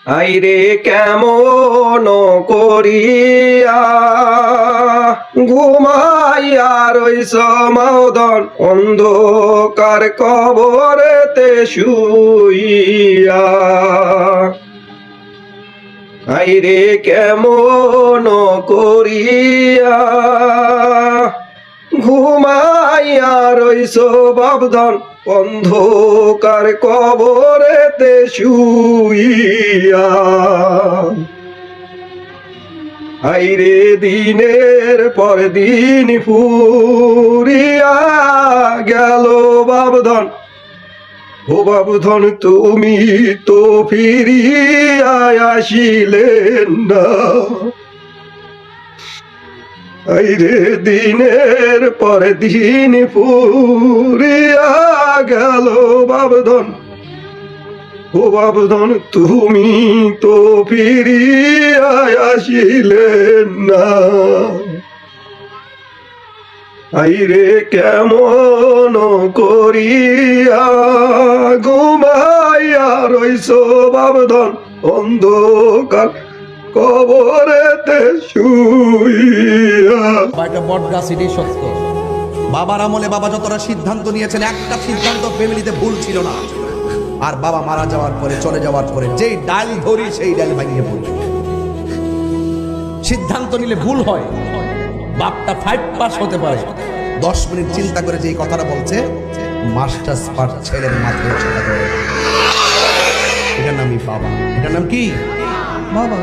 আইরে কেমন করিয়া ঘুমাইয়া রইস মদন অন্ধকার কবরেতে শুইয়া। আইরে কেমন করিয়া ঘুমাইয়া রইস বাবধন অন্ধকার কবরেতে শুইয়া। আইরে দিনের পর দিন ফুরিয়া গেল বাবধন, ও বাবধন তুমি তো ফিরিয়া আসিলেন না। আইরে দিনের পর দিন ফুরিয়া গেল বাবধন, ও বাবধন তুমি তো ফিরিয়া আসিলেন না। আইরে কেমন করিয়া ঘুমাইয়া রইস বাবধন অন্ধকার কবরেতে শুইয়া। একটা বট গাছ, এটাই সত্য। বাবার আমলে বাবা যতটা সিদ্ধান্ত নিয়েছেন, একটা সিদ্ধান্ত ফ্যামিলিতে ভুল ছিল না। আর বাবা মারা যাওয়ার পরে, চলে যাওয়ার পরে যেই ডাল ধরি সেই ডাল ভাঙিয়ে পড়বে। সিদ্ধান্ত নিলে ভুল হয়। বাপটা 5 পাস হতে পারে, 10 মিনিট চিন্তা করে যেই কথাটা বলছে, মাস্টার্স পাস ছেলের মাথায় ছেড়ে দেয়। এটার নামই বাবা। এটার নাম কি? বাবা।